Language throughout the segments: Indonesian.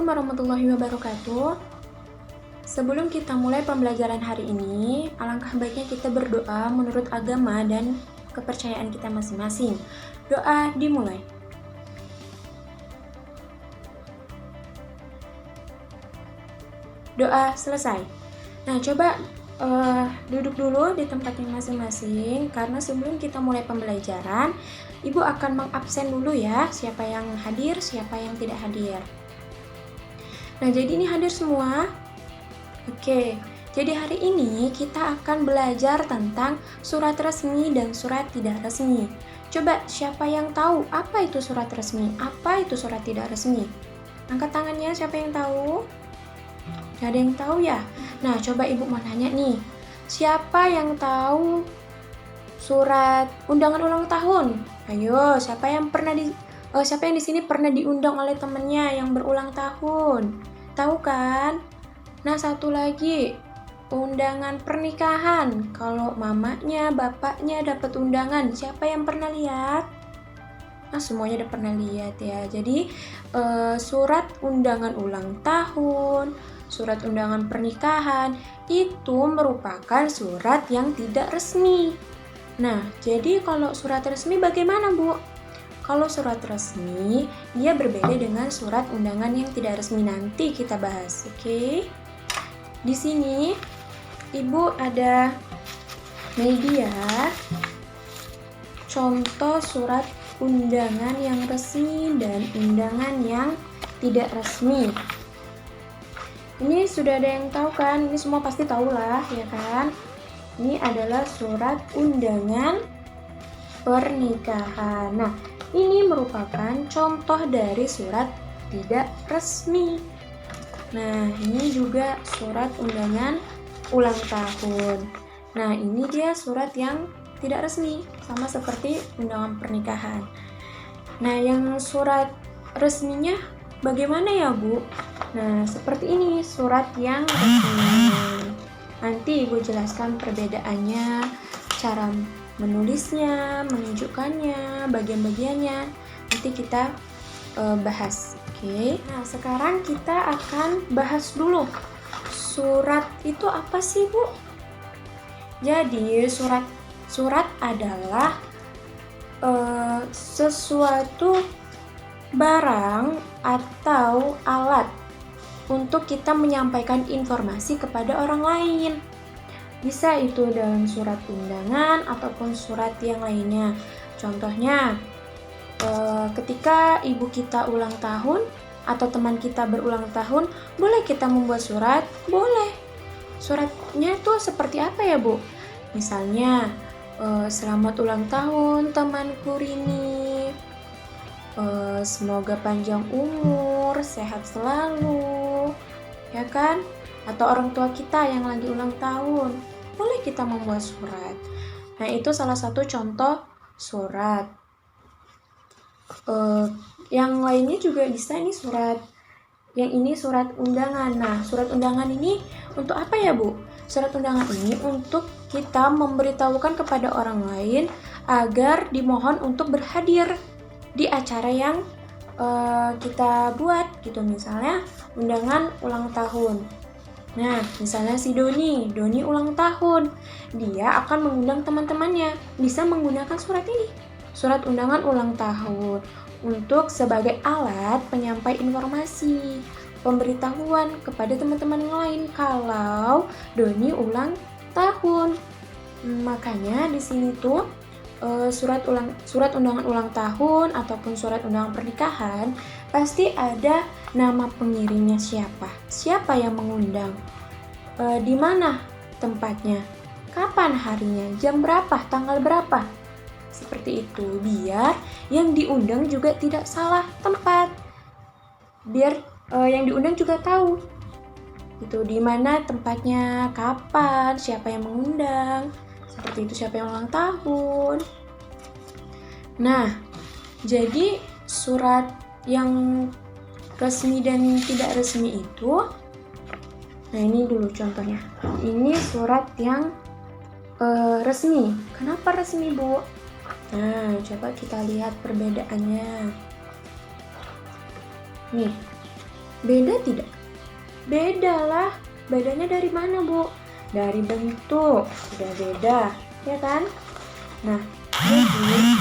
Assalamualaikum warahmatullahi wabarakatuh. Sebelum kita mulai pembelajaran hari ini, alangkah baiknya kita berdoa menurut agama dan kepercayaan kita masing-masing. Doa dimulai. Doa selesai. Nah, coba duduk dulu di tempatnya masing-masing, karena sebelum kita mulai pembelajaran, Ibu akan mengabsen dulu ya, siapa yang hadir, siapa yang tidak hadir. Nah, jadi ini hadir semua. Oke, jadi hari ini kita akan belajar tentang surat resmi dan surat tidak resmi. Coba siapa yang tahu apa itu surat resmi, apa itu surat tidak resmi? Angkat tangannya, siapa yang tahu? Gak ada yang tahu ya? Nah, coba Ibu mau nanya nih, siapa yang tahu surat undangan ulang tahun? Ayo, siapa yang di sini pernah diundang oleh temennya yang berulang tahun? Tahu kan? Nah, satu lagi, undangan pernikahan. Kalau mamanya, bapaknya dapat undangan, siapa yang pernah lihat? Nah, semuanya udah pernah lihat ya. Jadi, surat undangan ulang tahun, surat undangan pernikahan, itu merupakan surat yang tidak resmi. Nah, jadi kalau surat resmi bagaimana, Bu? Kalau surat resmi, dia berbeda dengan surat undangan yang tidak resmi. Nanti kita bahas, oke? Di sini, Ibu ada media contoh surat undangan yang resmi dan undangan yang tidak resmi. Ini sudah ada yang tahu kan? Ini semua pasti tahu lah, ya kan? Ini adalah surat undangan pernikahan. Nah, ini merupakan contoh dari surat tidak resmi. Nah, ini juga surat undangan ulang tahun. Nah, ini dia surat yang tidak resmi, sama seperti undangan pernikahan. Nah, yang surat resminya bagaimana ya, Bu? Nah, seperti ini surat yang resmi. Nanti Ibu jelaskan perbedaannya, cara menulisnya, menunjukkannya, bagian-bagiannya. Nanti kita bahas. Oke. Nah, sekarang kita akan bahas dulu. Surat itu apa sih, Bu? Jadi, surat adalah sesuatu barang atau alat untuk kita menyampaikan informasi kepada orang lain. Bisa itu dalam surat undangan ataupun surat yang lainnya. Contohnya, ketika ibu kita ulang tahun atau teman kita berulang tahun, boleh kita membuat surat? Boleh. Suratnya tuh seperti apa ya, Bu? Misalnya, selamat ulang tahun temanku Rini, semoga panjang umur, sehat selalu, ya kan? Atau orang tua kita yang lagi ulang tahun, boleh kita membuat surat. Nah, itu salah satu contoh surat. Yang lainnya juga bisa, ini surat. Yang ini surat undangan. Nah, surat undangan ini untuk apa ya, Bu? Surat undangan ini untuk kita memberitahukan kepada orang lain agar dimohon untuk berhadir di acara yang kita buat gitu. Misalnya undangan ulang tahun. Nah, misalnya si Doni ulang tahun, dia akan mengundang teman-temannya, bisa menggunakan surat ini, surat undangan ulang tahun, untuk sebagai alat penyampai informasi, pemberitahuan kepada teman-teman yang lain kalau Doni ulang tahun. Makanya di sini tuh surat undangan ulang tahun ataupun surat undangan pernikahan pasti ada nama pengirimnya, siapa yang mengundang, di mana tempatnya, kapan harinya, jam berapa, tanggal berapa, seperti itu, biar yang diundang juga tidak salah tempat, biar yang diundang juga tahu itu di mana tempatnya, kapan, siapa yang mengundang, seperti itu, siapa yang ulang tahun. Nah, jadi surat yang resmi dan tidak resmi itu, nah ini dulu contohnya. Ini surat yang resmi. Kenapa resmi, Bu? Nah, coba kita lihat perbedaannya. Nih, Beda tidak? Beda lah. Bedanya dari mana, Bu? Dari bentuk, sudah beda, ya kan? Nah, jadi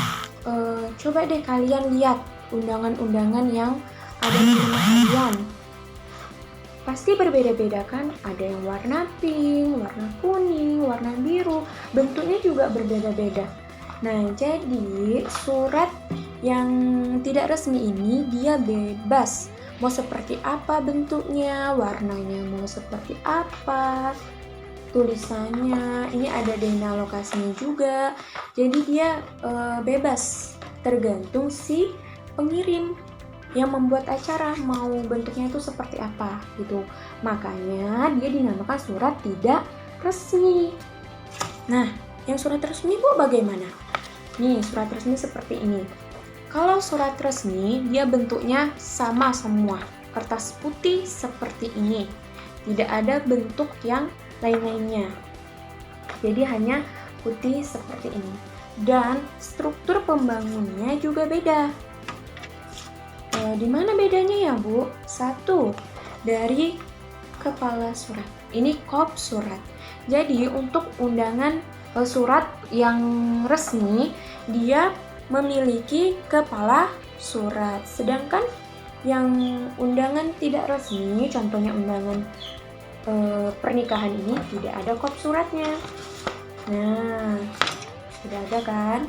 coba deh kalian lihat undangan-undangan yang ada di rumah kalian. Pasti berbeda-beda kan? Ada yang warna pink, warna kuning, warna biru, bentuknya juga berbeda-beda. Nah, jadi surat yang tidak resmi ini dia bebas. Mau seperti apa bentuknya, warnanya mau seperti apa, tulisannya. Ini ada dena lokasinya juga. Jadi dia bebas, tergantung si pengirim yang membuat acara mau bentuknya itu seperti apa gitu. Makanya dia dinamakan surat tidak resmi. Nah, yang surat resmi Bu bagaimana? Nih, surat resmi seperti ini. Kalau surat resmi dia bentuknya sama semua, kertas putih seperti ini. Tidak ada bentuk yang lain-lainnya. Jadi hanya putih seperti ini. Dan struktur pembangunnya juga beda. Di mana bedanya ya, Bu? Satu, dari kepala surat. Ini kop surat. Jadi untuk undangan surat yang resmi, dia memiliki kepala surat. Sedangkan yang undangan tidak resmi, contohnya undangan pernikahan ini tidak ada kop suratnya. Nah, sudah ada kan?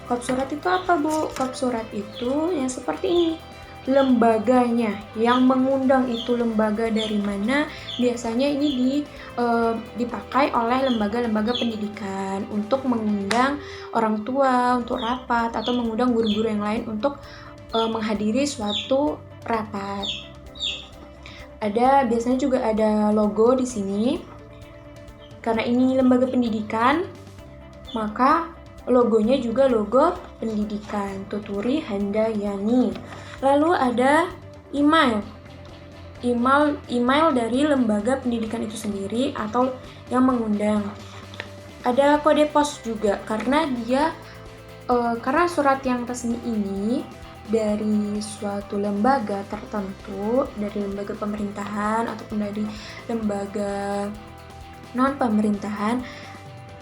Kop surat itu apa, Bu? Kop surat itu yang seperti ini. Lembaganya yang mengundang itu lembaga dari mana, biasanya ini dipakai oleh lembaga-lembaga pendidikan untuk mengundang orang tua untuk rapat atau mengundang guru-guru yang lain untuk menghadiri suatu rapat. Biasanya juga ada logo di sini. Karena ini lembaga pendidikan, maka logonya juga logo pendidikan, Tuturi Handayani. Lalu ada email dari lembaga pendidikan itu sendiri atau yang mengundang. Ada kode pos juga karena karena surat yang resmi ini dari suatu lembaga tertentu, dari lembaga pemerintahan ataupun dari lembaga non pemerintahan,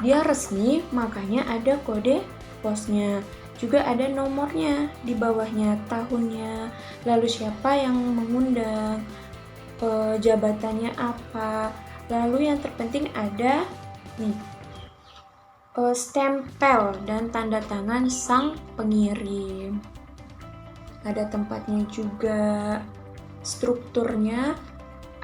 dia resmi, makanya ada kode posnya. Juga ada nomornya di bawahnya, tahunnya, lalu siapa yang mengundang, jabatannya apa, lalu yang terpenting ada nih stempel dan tanda tangan sang pengirim. Ada tempatnya juga, strukturnya,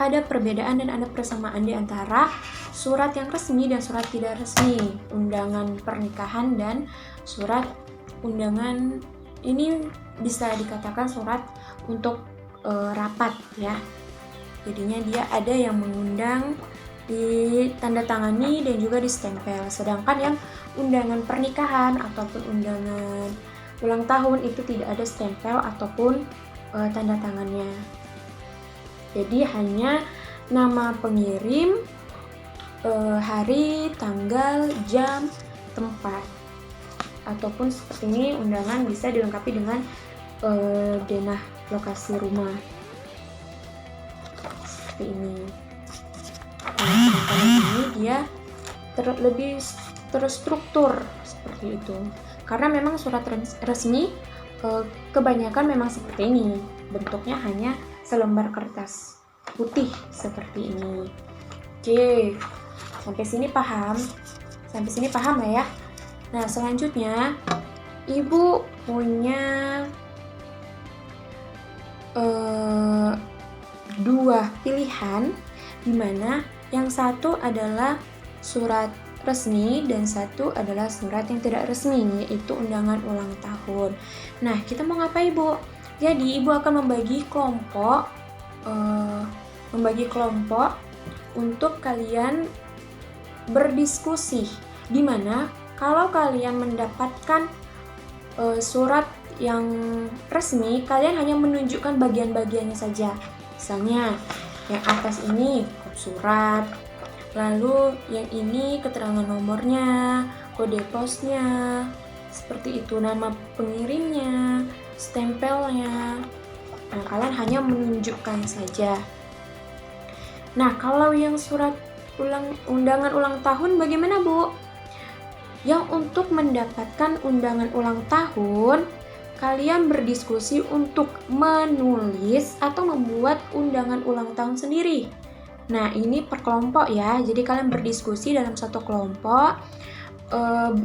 ada perbedaan dan ada persamaan di antara surat yang resmi dan surat tidak resmi, undangan pernikahan dan surat undangan ini bisa dikatakan surat untuk rapat ya. Jadinya dia ada yang mengundang, ditandatangani dan juga distempel. Sedangkan yang undangan pernikahan ataupun undangan ulang tahun itu tidak ada stempel ataupun tanda tangannya. Jadi hanya nama pengirim, hari, tanggal, jam, tempat. Ataupun seperti ini undangan bisa dilengkapi dengan denah lokasi rumah seperti ini. Nah, ini dia lebih terstruktur seperti itu karena memang surat resmi kebanyakan memang seperti ini, bentuknya hanya selembar kertas putih seperti ini. Oke, sampai sini paham lah ya. Nah, selanjutnya Ibu punya dua pilihan, di mana yang satu adalah surat resmi dan satu adalah surat yang tidak resmi, yaitu undangan ulang tahun. Nah, kita mau ngapain, Bu? Jadi, Ibu akan membagi kelompok untuk kalian berdiskusi, di mana kalau kalian mendapatkan surat yang resmi, kalian hanya menunjukkan bagian-bagiannya saja. Misalnya, yang atas ini kop surat, lalu yang ini keterangan nomornya, kode posnya, seperti itu, nama pengirimnya, stempelnya. Nah, kalian hanya menunjukkan saja. Nah, kalau yang surat undangan ulang tahun bagaimana, Bu? Yang untuk mendapatkan undangan ulang tahun, kalian berdiskusi untuk menulis atau membuat undangan ulang tahun sendiri. Nah, ini per kelompok ya. Jadi kalian berdiskusi dalam satu kelompok.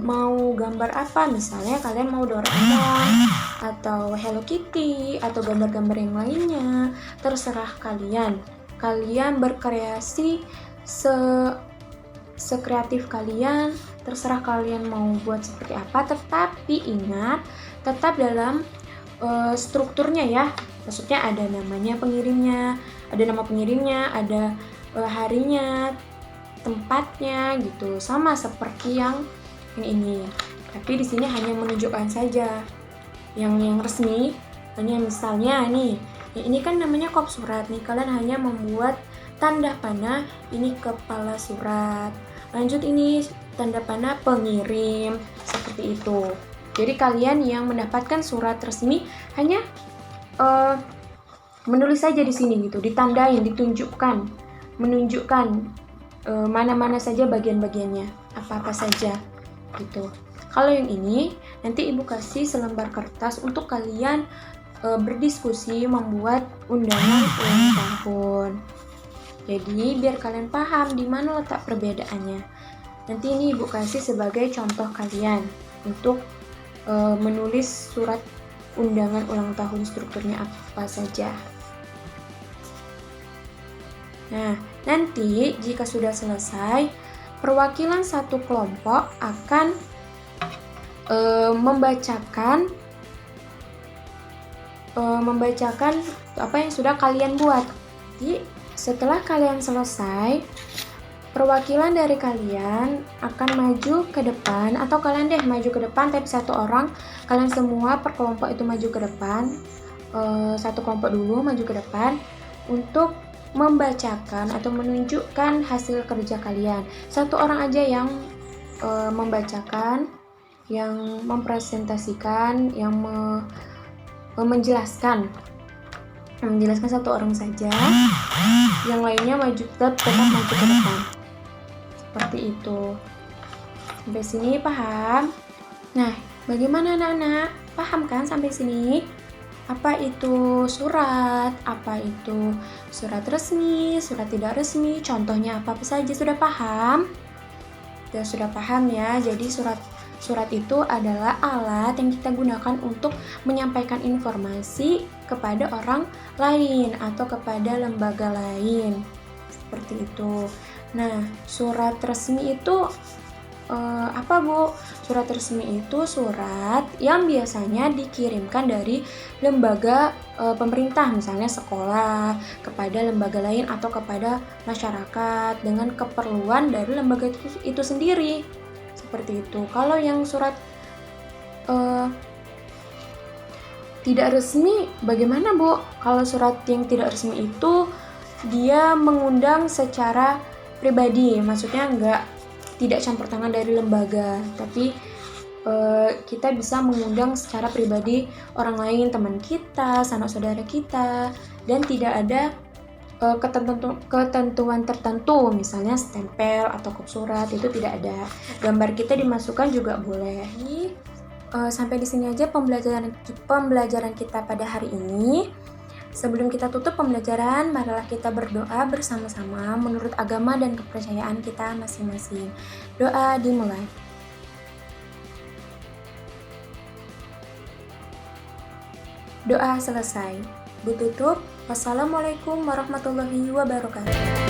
Mau gambar apa? Misalnya kalian mau Doraemon atau Hello Kitty atau gambar-gambar yang lainnya. Terserah kalian. Kalian berkreasi sekreatif kalian, terserah kalian mau buat seperti apa, tetapi ingat tetap dalam strukturnya ya. Maksudnya ada namanya pengirimnya, ada nama pengirimnya, ada harinya, tempatnya gitu, sama seperti yang ini. Tapi di sini hanya menunjukkan saja. Yang resmi hanya misalnya nih, ini kan namanya kop surat nih, kalian hanya membuat tanda panah ini kepala surat. Lanjut ini tanda panah pengirim, seperti itu. Jadi kalian yang mendapatkan surat resmi hanya menulis saja di sini gitu, ditandain, ditunjukkan, menunjukkan mana-mana saja bagian-bagiannya, apa-apa saja gitu. Kalau yang ini nanti ibu kasih selembar kertas untuk kalian berdiskusi membuat undangan ulang tahun. Jadi biar kalian paham di mana letak perbedaannya. Nanti ini ibu kasih sebagai contoh kalian untuk menulis surat undangan ulang tahun, strukturnya apa saja. Nah, nanti jika sudah selesai, perwakilan satu kelompok akan membacakan apa yang sudah kalian buat. Jadi setelah kalian selesai, perwakilan dari kalian akan maju ke depan, atau kalian deh maju ke depan, tapi satu orang, kalian semua per kelompok itu maju ke depan, satu kelompok dulu maju ke depan untuk membacakan atau menunjukkan hasil kerja kalian. Satu orang aja yang membacakan, yang mempresentasikan, yang menjelaskan satu orang saja, yang lainnya tetap maju ke depan. Seperti itu. Sampai sini paham? Nah, bagaimana anak-anak? Paham kan sampai sini? Apa itu surat? Apa itu surat resmi, surat tidak resmi? Contohnya apa saja sudah paham? Sudah paham ya. Jadi surat itu adalah alat yang kita gunakan untuk menyampaikan informasi kepada orang lain atau kepada lembaga lain. Seperti itu. Nah, surat resmi itu apa, Bu? Surat resmi itu surat yang biasanya dikirimkan dari lembaga pemerintah, misalnya sekolah, kepada lembaga lain atau kepada masyarakat dengan keperluan dari lembaga itu sendiri. Seperti itu. Kalau yang surat tidak resmi bagaimana, Bu? Kalau surat yang tidak resmi itu dia mengundang secara pribadi, maksudnya tidak campur tangan dari lembaga, tapi kita bisa mengundang secara pribadi orang lain, teman kita, sanak saudara kita, dan tidak ada ketentuan tertentu, misalnya stempel atau kop surat, itu tidak ada. Gambar kita dimasukkan juga boleh. Sampai di sini aja pembelajaran kita pada hari ini. Sebelum kita tutup pembelajaran, marilah kita berdoa bersama-sama menurut agama dan kepercayaan kita masing-masing. Doa dimulai. Doa selesai. Ditutup. Wassalamualaikum warahmatullahi wabarakatuh.